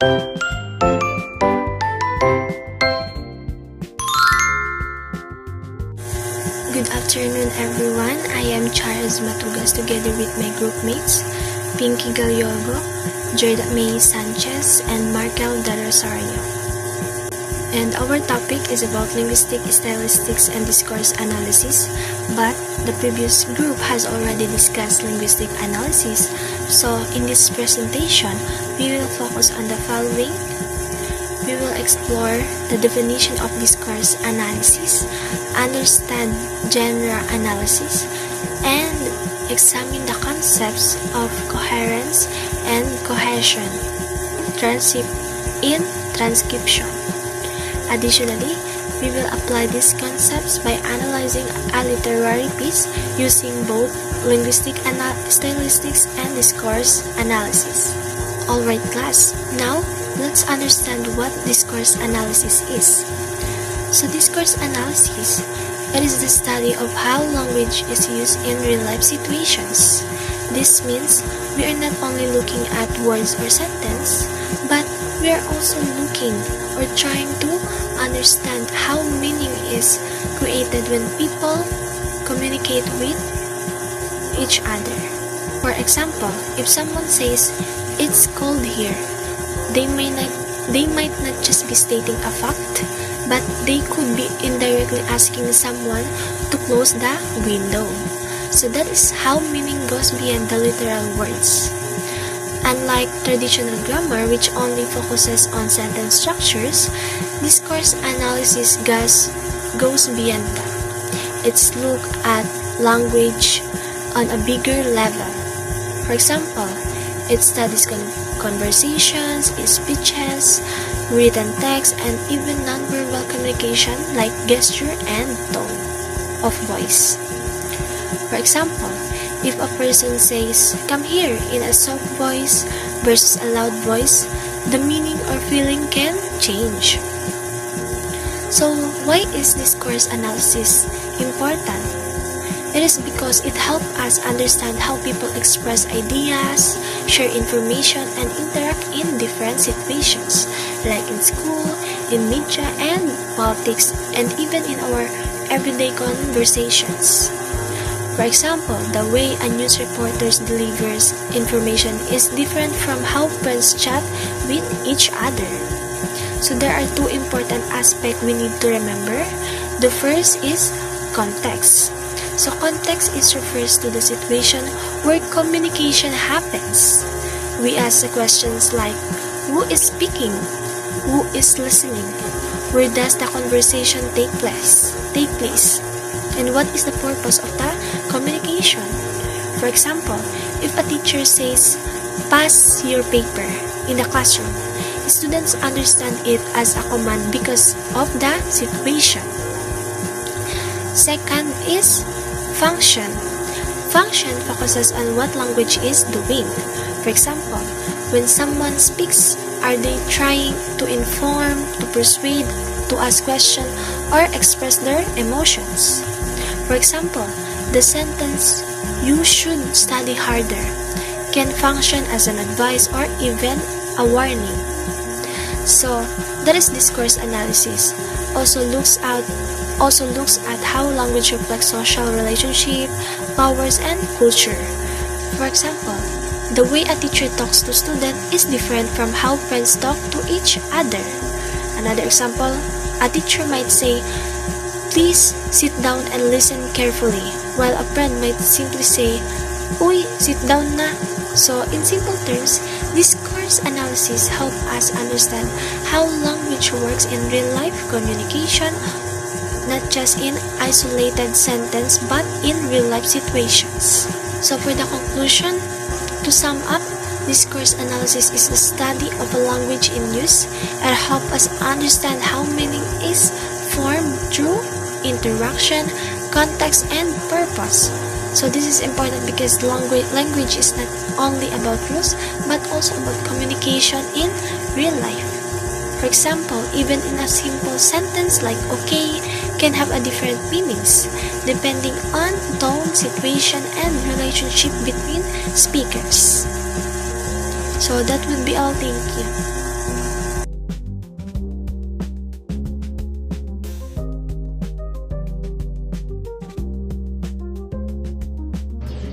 Good afternoon, everyone. I am Charles Matugas together with my group mates, Pinky Galyogo, Jorda May Sanchez, and Markel De Rosario. And our topic is about linguistic stylistics and discourse analysis, but the previous group has already discussed linguistic analysis. So in this presentation, we will focus on the following. We will explore the definition of discourse analysis, understand genre analysis, and examine the concepts of coherence and cohesion in transcription. Additionally, we will apply these concepts by analyzing a literary piece using both linguistic stylistics and discourse analysis. Alright class, now let's understand what discourse analysis is. So discourse analysis, it is the study of how language is used in real-life situations. This means we are not only looking at words or sentence, but we are also looking or trying to understand how meaning is created when people communicate with each other. For example, if someone says, "It's cold here," they might not just be stating a fact, but they could be indirectly asking someone to close the window. So that is how meaning goes beyond the literal words. Unlike traditional grammar, which only focuses on sentence structures, discourse analysis goes beyond that. It's look at language on a bigger level. For example, it studies conversations, speeches, written text, and even nonverbal communication like gesture and tone of voice. For example, if a person says, "Come here," in a soft voice versus a loud voice, the meaning or feeling can change. So, why is discourse analysis important? It is because it helps us understand how people express ideas, share information, and interact in different situations, like in school, in media, and politics, and even in our everyday conversations. For example, the way a news reporter delivers information is different from how friends chat with each other. So there are two important aspects we need to remember. The first is context. So context refers to the situation where communication happens. We ask the questions like, who is speaking? Who is listening? Where does the conversation take place? And what is the purpose of the communication? For example, if a teacher says, "Pass your paper," in the classroom, students understand it as a command because of the situation. Second is function. Function focuses on what language is doing. For example, when someone speaks, are they trying to inform, to persuade, to ask questions, or express their emotions? For example, the sentence, "You should study harder," can function as an advice or even a warning. So, that is discourse analysis. Also looks at how language reflects social relationship, powers, and culture. For example, the way a teacher talks to students is different from how friends talk to each other. Another example, a teacher might say, "Please sit down and listen carefully," while a friend might simply say, "Uy, sit down na." So, in simple terms, discourse analysis helps us understand how language works in real-life communication, not just in isolated sentence but in real-life situations. So, for the conclusion, to sum up, discourse analysis is a study of a language in use and help us understand how meaning is formed through interaction, context, and purpose. So this is important because language is not only about rules but also about communication in real life. For example, even in a simple sentence like "okay" can have a different meanings depending on tone, situation, and relationship between speakers. So that would be all. Thank you.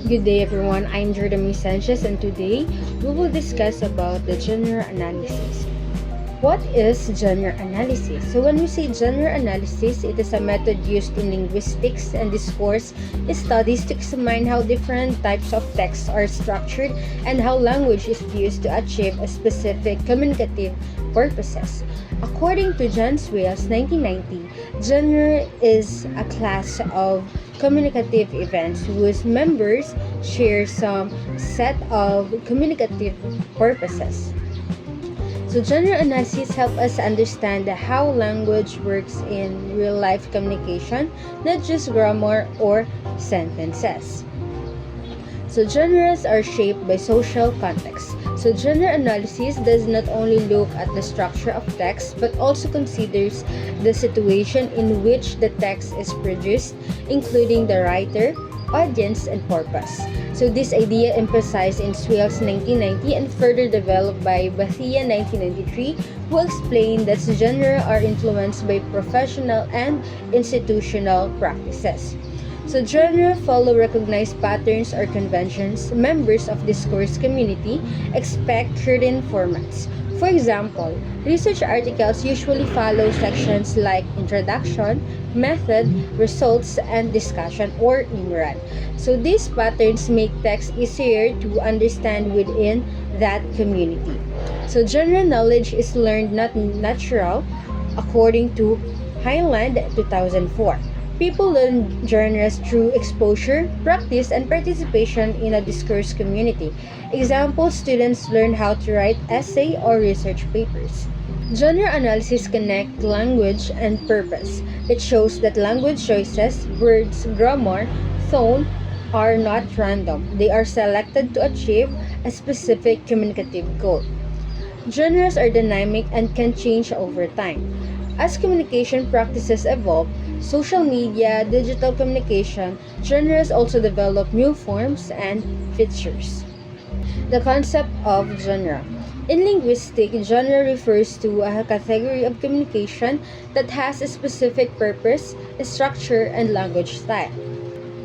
Good day everyone, I'm Jordan Sanchez and today we will discuss about the genre analysis. What is genre analysis? So when we say genre analysis, it is a method used in linguistics and discourse studies to examine how different types of texts are structured and how language is used to achieve a specific communicative purposes. According to John Swales, 1990, genre is a class of communicative events whose members share some set of communicative purposes. So genre analysis helps us understand how language works in real-life communication, not just grammar or sentences. So genres are shaped by social context. So genre analysis does not only look at the structure of text but also considers the situation in which the text is produced, including the writer, audience, and purpose. So this idea emphasized in Swales 1990 and further developed by Bethia 1993, who explained that genres are influenced by professional and institutional practices. So genres follow recognized patterns or conventions. Members of discourse community expect certain formats. For example, research articles usually follow sections like introduction, method, results, and discussion or INRAD. So these patterns make text easier to understand within that community. So genre knowledge is learned not natural, according to Highland 2004. People learn genres through exposure, practice, and participation in a discourse community. Example, students learn how to write essay or research papers. Genre analysis connects language and purpose. It shows that language choices, words, grammar, tone are not random. They are selected to achieve a specific communicative goal. Genres are dynamic and can change over time. As communication practices evolve, social media, digital communication, genres also develop new forms and features. The concept of genre. In linguistics, genre refers to a category of communication that has a specific purpose, structure, and language style.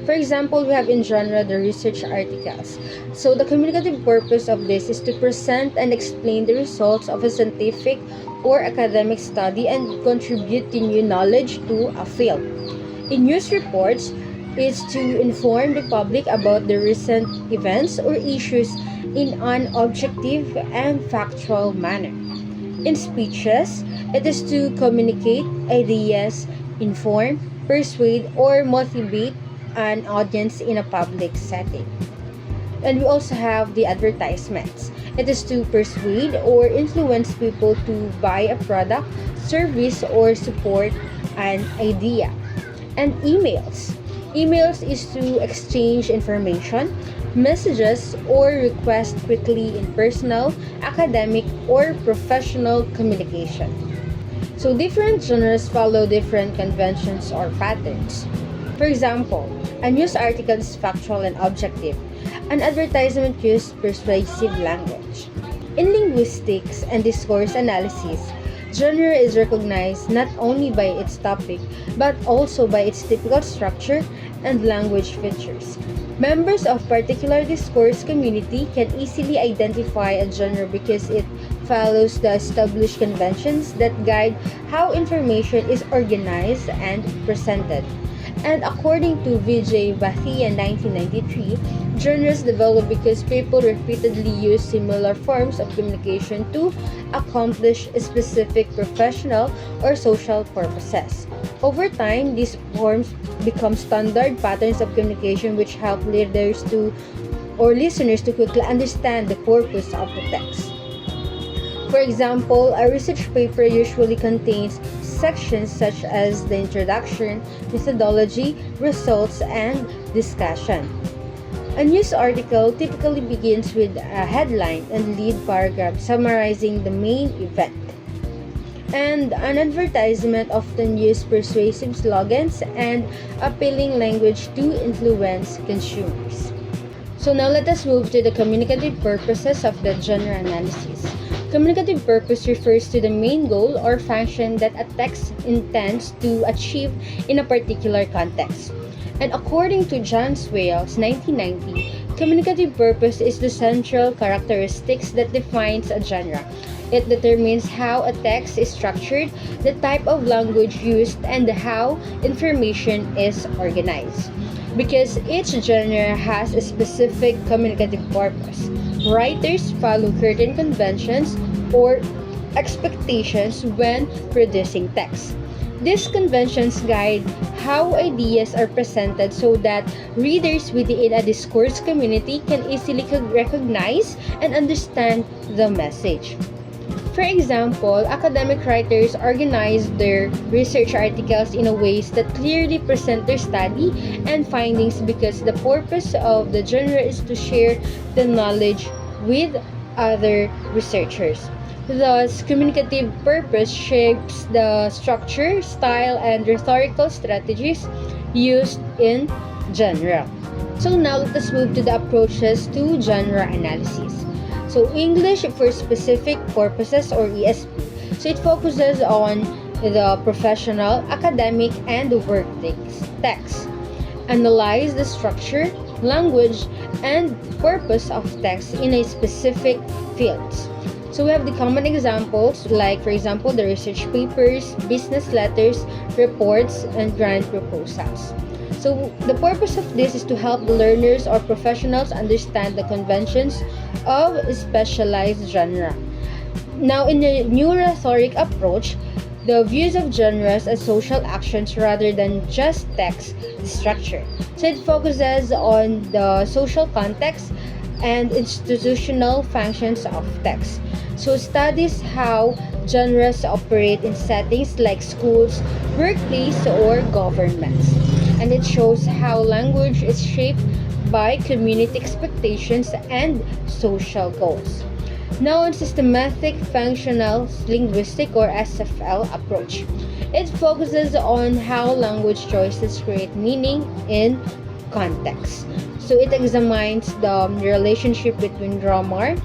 For example, we have in genre the research articles. So the communicative purpose of this is to present and explain the results of a scientific or academic study and contribute to new knowledge to a field. In news reports, it's to inform the public about the recent events or issues in an objective and factual manner. In speeches, it is to communicate ideas, inform, persuade, or motivate an audience in a public setting. And we also have the advertisements. It is to persuade or influence people to buy a product, service, or support an idea. And emails. Emails is to exchange information, messages, or request quickly in personal, academic, or professional communication. So different genres follow different conventions or patterns. For example, a news article is factual and objective. An advertisement uses persuasive language. In linguistics and discourse analysis, genre is recognized not only by its topic but also by its typical structure and language features. Members of particular discourse community can easily identify a genre because it follows the established conventions that guide how information is organized and presented. And according to Vijay Bhatia in 1993, genres develop because people repeatedly use similar forms of communication to accomplish specific professional or social purposes. Over time, these forms become standard patterns of communication which help leaders to or listeners to quickly understand the purpose of the text. For example, a research paper usually contains sections such as the introduction, methodology, results, and discussion. A news article typically begins with a headline and lead paragraph summarizing the main event. And an advertisement often uses persuasive slogans and appealing language to influence consumers. So now let us move to the communicative purposes of the genre analysis. Communicative purpose refers to the main goal or function that a text intends to achieve in a particular context. And according to John Swales, 1990, communicative purpose is the central characteristics that defines a genre. It determines how a text is structured, the type of language used, and how information is organized. Because each genre has a specific communicative purpose, writers follow certain conventions or expectations when producing text. These conventions guide how ideas are presented so that readers within a discourse community can easily recognize and understand the message. For example, academic writers organize their research articles in a ways that clearly present their study and findings because the purpose of the genre is to share the knowledge with other researchers. Thus, communicative purpose shapes the structure, style, and rhetorical strategies used in genre. So now let us move to the approaches to genre analysis. So English for specific purposes or ESP. So it focuses on the professional, academic, and work text. Analyze the structure, language, and purpose of text in a specific fields. So we have the common examples like, for example, the research papers, business letters, reports, and grant proposals. So the purpose of this is to help the learners or professionals understand the conventions of specialized genre. Now, in the new rhetoric approach, the views of genres as social actions rather than just text structure. So it focuses on the social context and institutional functions of text. So studies how genres operate in settings like schools, workplace, or governments. And it shows how language is shaped by community expectations and social goals. Now, in systematic functional linguistic or SFL approach, it focuses on how language choices create meaning in context. So it examines the relationship between grammar,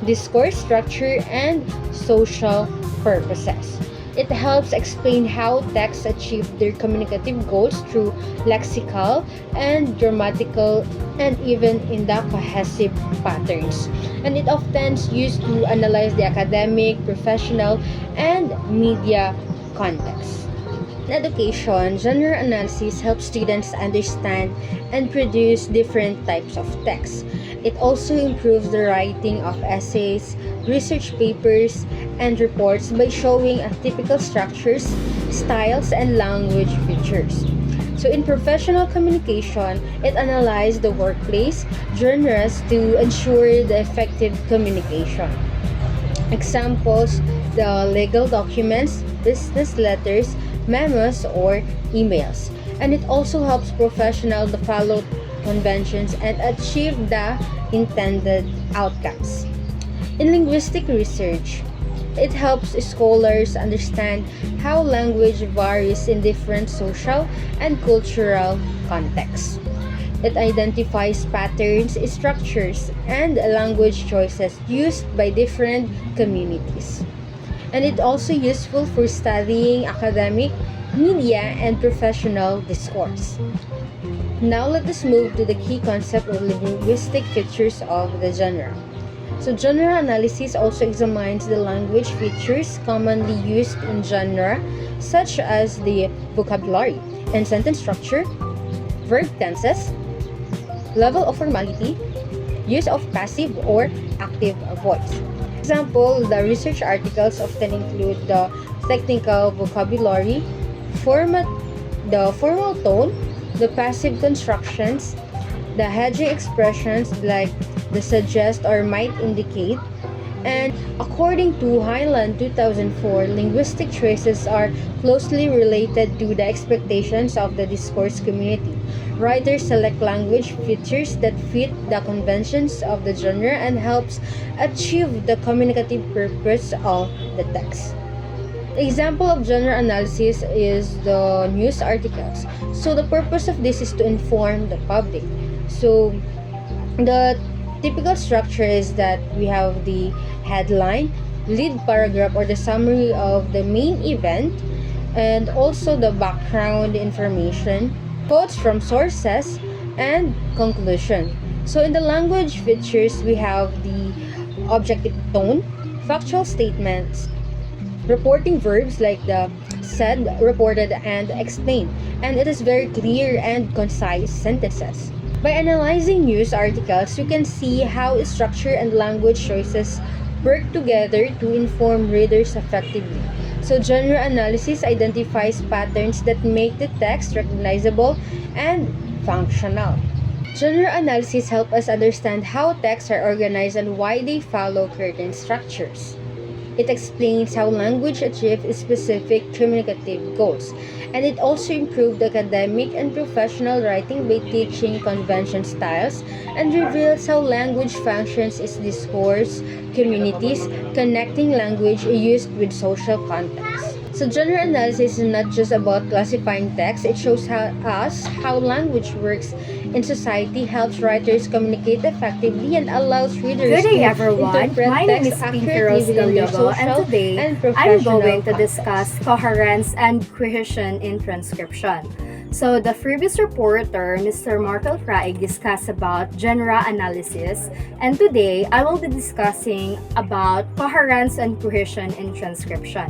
discourse structure, and social purposes. It helps explain how texts achieve their communicative goals through lexical and grammatical and even in the cohesive patterns. And it often is used to analyze the academic, professional, and media context. In education, genre analysis helps students understand and produce different types of text. It also improves the writing of essays, research papers, and reports by showing typical structures, styles, and language features. So in professional communication, it analyzes the workplace genres to ensure the effective communication. Examples, the legal documents, business letters, memos, or emails. And it also helps professionals to follow conventions and achieve the intended outcomes. In linguistic research, it helps scholars understand how language varies in different social and cultural contexts. It identifies patterns, structures, and language choices used by different communities. And it's also useful for studying academic, media, and professional discourse. Now let us move to the key concept of linguistic features of the genre. So genre analysis also examines the language features commonly used in genre, such as the vocabulary and sentence structure, verb tenses, level of formality, use of passive or active voice. For example, the research articles often include the technical vocabulary, the formal tone, the passive constructions, the hedging expressions like the suggest or might indicate, and according to Highland 2004, linguistic traces are closely related to the expectations of the discourse community. Writers select language features that fit the conventions of the genre and helps achieve the communicative purpose of the text. Example of genre analysis is the news articles. So the purpose of this is to inform the public. So the typical structure is that we have the headline, lead paragraph or the summary of the main event, and also the background information, quotes from sources, and conclusion. So in the language features, we have the objective tone, factual statements, reporting verbs like the said, reported, and explained, and it is very clear and concise sentences. By analyzing news articles, you can see how structure and language choices work together to inform readers effectively. So genre analysis identifies patterns that make the text recognizable and functional. Genre analysis helps us understand how texts are organized and why they follow certain structures. It explains how language achieves specific communicative goals, and it also improved academic and professional writing by teaching convention styles and reveals how language functions as discourse communities, connecting language used with social context. So genre analysis is not just about classifying text, it shows us how language works in society, helps writers communicate effectively, and allows readers Good day, to everyone. interpret My name text is Pinky accurately Rose within their Gallogo, and social today and I'm professional going to context. discuss coherence and cohesion in transcription. So the previous reporter, Mr. Martel Craig, discussed about genre analysis, and today I will be discussing about coherence and cohesion in transcription.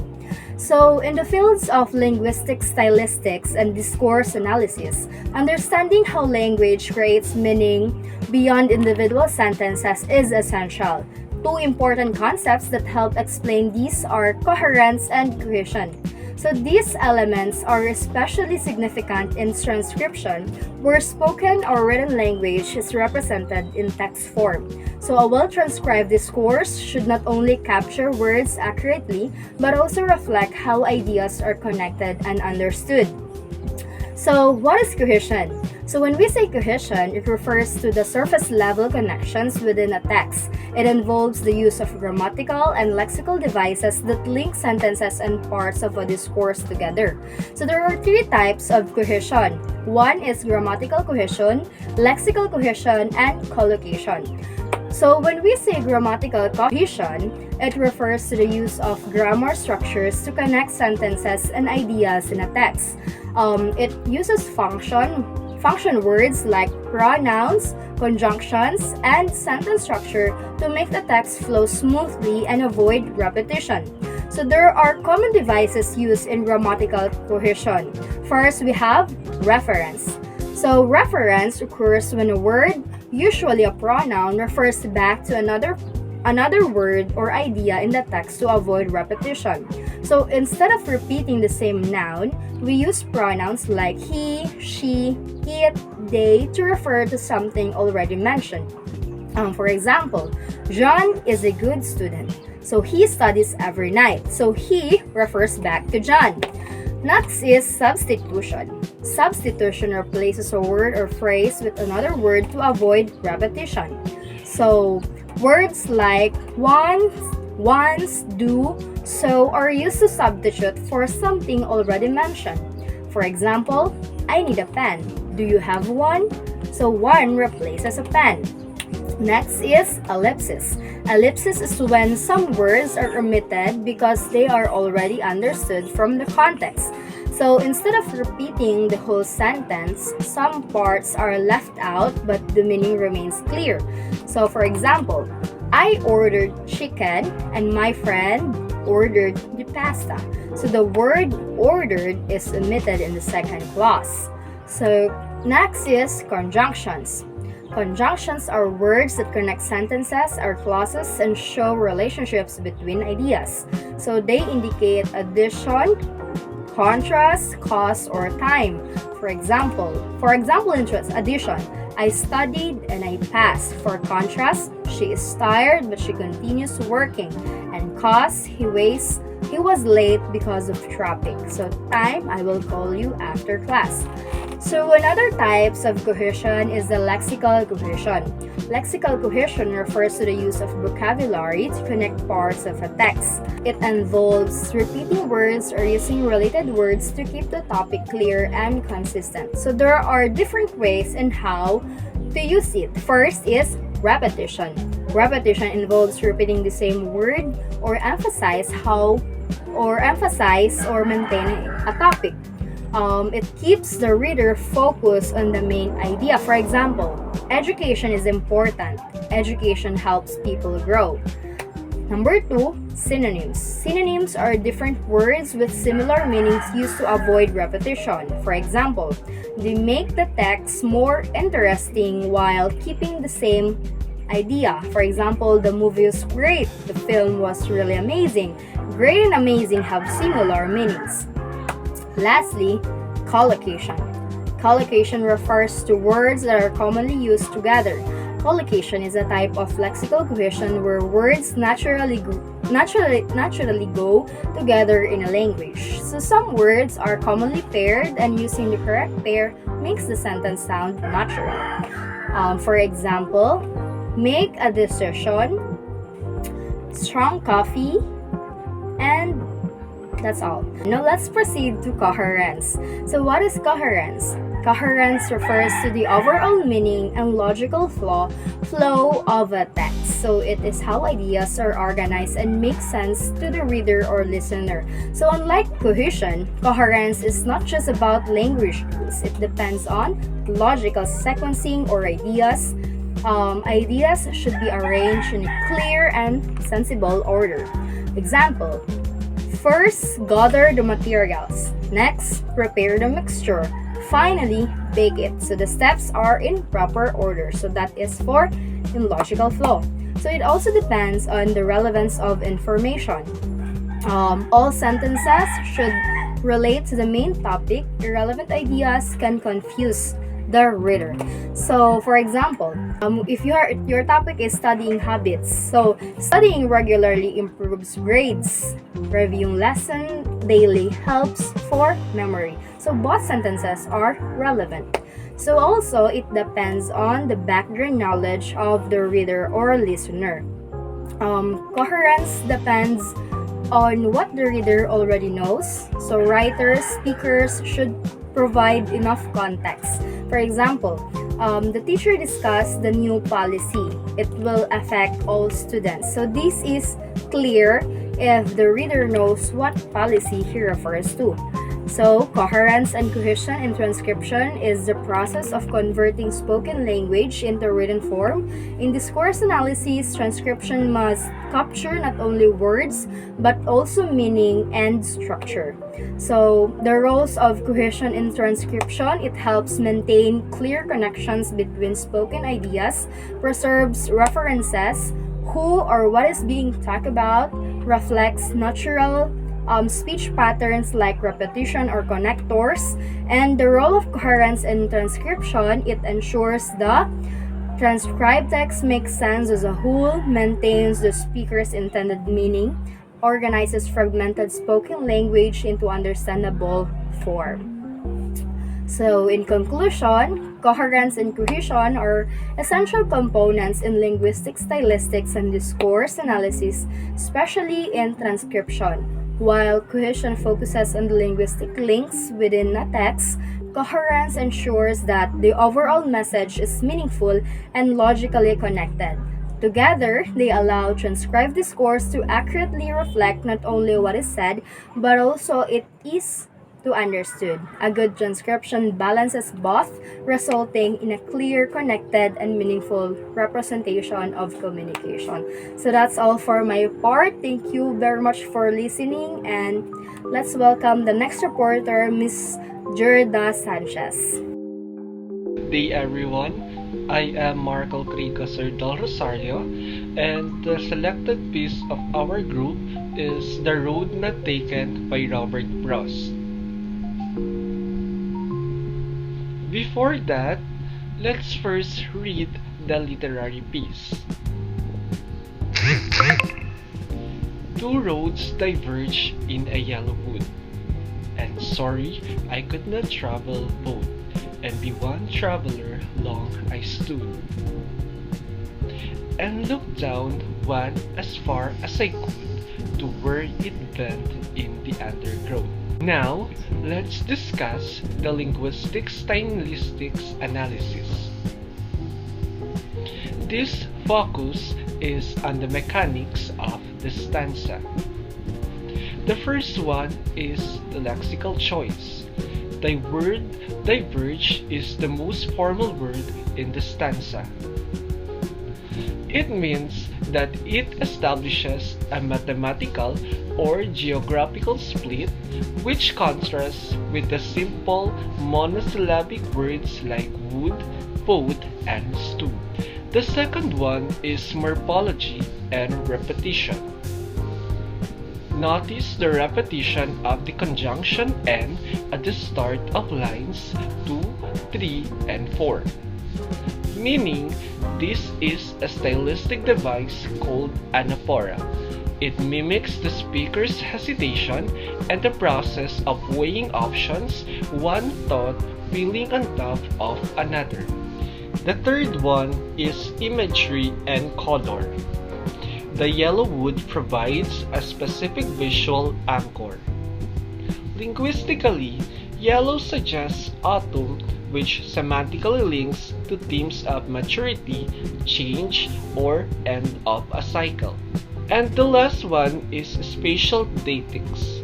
So, in the fields of linguistic stylistics and discourse analysis, understanding how language creates meaning beyond individual sentences is essential. Two important concepts that help explain these are coherence and cohesion. So these elements are especially significant in transcription, where spoken or written language is represented in text form. So a well-transcribed discourse should not only capture words accurately, but also reflect how ideas are connected and understood. So what is cohesion? So when we say cohesion, it refers to the surface-level connections within a text. It involves the use of grammatical and lexical devices that link sentences and parts of a discourse together. So there are three types of cohesion. One is grammatical cohesion, lexical cohesion, and collocation. So when we say grammatical cohesion, it refers to the use of grammar structures to connect sentences and ideas in a text. It uses function words like pronouns, conjunctions, and sentence structure to make the text flow smoothly and avoid repetition. So there are common devices used in grammatical cohesion. First, we have reference. So reference occurs when a word, usually a pronoun, refers back to another word or idea in the text to avoid repetition. So instead of repeating the same noun, we use pronouns like he, she, it, they to refer to something already mentioned. For example, John is a good student, so he studies every night. So he refers back to John. Next is substitution. Substitution replaces a word or phrase with another word to avoid repetition. So words like once, do, so are used to substitute for something already mentioned. For example, I need a pen. Do you have one? So one replaces a pen. Next is ellipsis. Ellipsis is when some words are omitted because they are already understood from the context. So instead of repeating the whole sentence, some parts are left out but the meaning remains clear. So for example, I ordered chicken and my friend ordered the pasta. So the word ordered is omitted in the second clause. So next is conjunctions. Conjunctions are words that connect sentences or clauses and show relationships between ideas. So they indicate addition, contrast, cause, or time. For example, in addition, I studied and I passed. For contrast, she is tired but she continues working. And cause, he was late because of traffic. So time, I will call you after class. So another types of cohesion is the lexical cohesion. Lexical cohesion refers to the use of vocabulary to connect parts of a text. It involves repeating words or using related words to keep the topic clear and consistent. So there are different ways in how to use it. First is repetition. Repetition involves repeating the same word or emphasize or maintaining a topic. It keeps the reader focused on the main idea. For example, education is important. Education helps people grow. Number 2, synonyms. Synonyms are different words with similar meanings used to avoid repetition. For example, they make the text more interesting while keeping the same idea. For example, the movie was great. The film was really amazing. Great and amazing have similar meanings. Lastly, collocation. Collocation refers to words that are commonly used together. Collocation is a type of lexical cohesion where words naturally go together in a language. So some words are commonly paired, and using the correct pair makes the sentence sound natural. For example, make a decision, strong coffee, and that's all. Now let's proceed to coherence. So what is coherence? Coherence refers to the overall meaning and logical flow of a text. So it is how ideas are organized and make sense to the reader or listener. So unlike cohesion, coherence is not just about language rules. It depends on logical sequencing or ideas. Ideas should be arranged in a clear and sensible order. Example: first, gather the materials. Next, prepare the mixture. Finally, bake it. So the steps are in proper order. So that is for in logical flow. So it also depends on the relevance of information. All sentences should relate to the main topic. Irrelevant ideas can confuse the reader. So, for example, if your topic is studying habits, so studying regularly improves grades. Reviewing lesson daily helps for memory. So both sentences are relevant. So also, it depends on the background knowledge of the reader or listener. Coherence depends on what the reader already knows. So writers, speakers should provide enough context. For example, the teacher discussed the new policy. It will affect all students. So this is clear if the reader knows what policy he refers to. So, coherence and cohesion in transcription is the process of converting spoken language into written form. In discourse analysis, transcription must capture not only words but also meaning and structure. So, the roles of cohesion in transcription, it helps maintain clear connections between spoken ideas, preserves references, who or what is being talked about, reflects natural speech patterns like repetition or connectors, and the role of coherence in transcription, it ensures the transcribed text makes sense as a whole, maintains the speaker's intended meaning, organizes fragmented spoken language into understandable form. So, in conclusion, coherence and cohesion are essential components in linguistic stylistics and discourse analysis, especially in transcription. While cohesion focuses on the linguistic links within a text, coherence ensures that the overall message is meaningful and logically connected. Together, they allow transcribed discourse to accurately reflect not only what is said, but also it is to understood. A good transcription balances both, resulting in a clear, connected, and meaningful representation of communication. So that's all for my part. Thank you very much for listening, and let's welcome the next reporter, Miss Gerda Sanchez. Good day everyone. I am Marco Cricoser del Rosario, and the selected piece of our group is The Road Not Taken by Robert Frost. Before that, let's first read the literary piece. Two roads diverge in a yellow wood, and sorry I could not travel both, and be one traveler long I stood, and looked down one as far as I could to where it bent in the undergrowth. Now, let's discuss the linguistic stylistics analysis. This focus is on the mechanics of the stanza. The first one is the lexical choice. The word diverge is the most formal word in the stanza. It means that it establishes a mathematical or geographical split which contrasts with the simple monosyllabic words like wood, boat, and stood. The second one is morphology and repetition. Notice the repetition of the conjunction "and" at the start of lines 2, 3, and 4. Meaning, this is a stylistic device called anaphora. It mimics the speaker's hesitation and the process of weighing options, one thought piling on top of another. The third one is imagery and color. The yellow wood provides a specific visual anchor. Linguistically, yellow suggests autumn, which semantically links to themes of maturity, change, or end of a cycle. And the last one is spatial datings.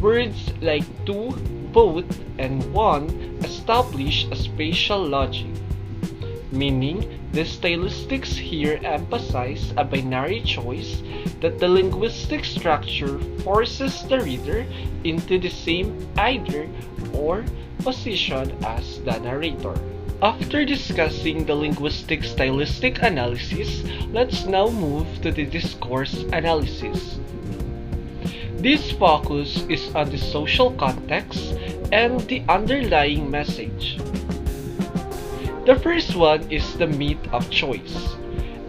Words like two, both, and one establish a spatial logic, meaning the stylistics here emphasize a binary choice that the linguistic structure forces the reader into the same either or position as the narrator. After discussing the linguistic stylistic analysis, let's now move to the discourse analysis. This focus is on the social context and the underlying message. The first one is the myth of choice.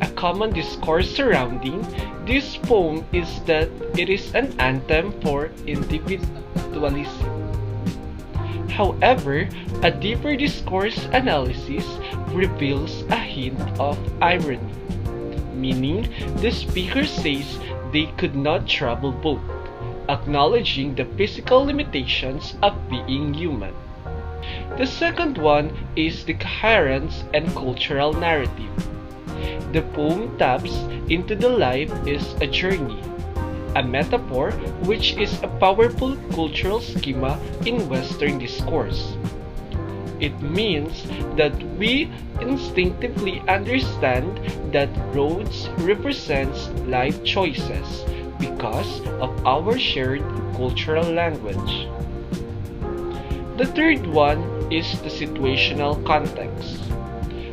A common discourse surrounding this poem is that it is an anthem for individualism. However, a deeper discourse analysis reveals a hint of irony, meaning the speaker says they could not travel both, acknowledging the physical limitations of being human. The second one is the coherence and cultural narrative. The poem taps into the life is a journey, a metaphor which is a powerful cultural schema in Western discourse. It means that we instinctively understand that roads represents life choices because of our shared cultural language. The third one is the situational context.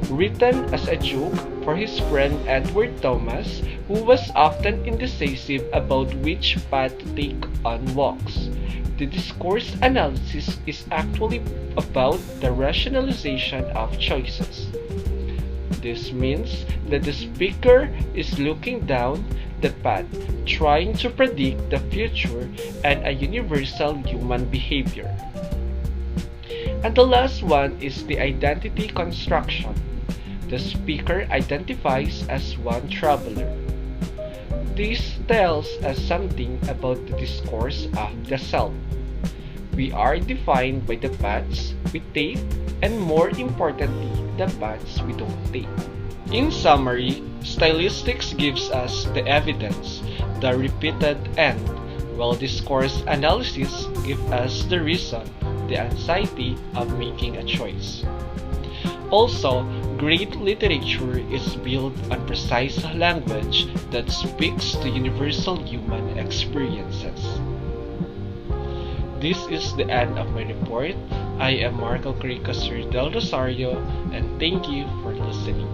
Written as a joke for his friend Edward Thomas, who was often indecisive about which path to take on walks. The discourse analysis is actually about the rationalization of choices. This means that the speaker is looking down the path, trying to predict the future and a universal human behavior. And the last one is the identity construction. The speaker identifies as one traveler. This tells us something about the discourse of the self. We are defined by the paths we take and, more importantly, the paths we don't take. In summary, stylistics gives us the evidence, the repeated end, while discourse analysis gives us the reason, the anxiety of making a choice. Also, great literature is built on precise language that speaks to universal human experiences. This is the end of my report. I am Marco Cricosur del Rosario, and thank you for listening.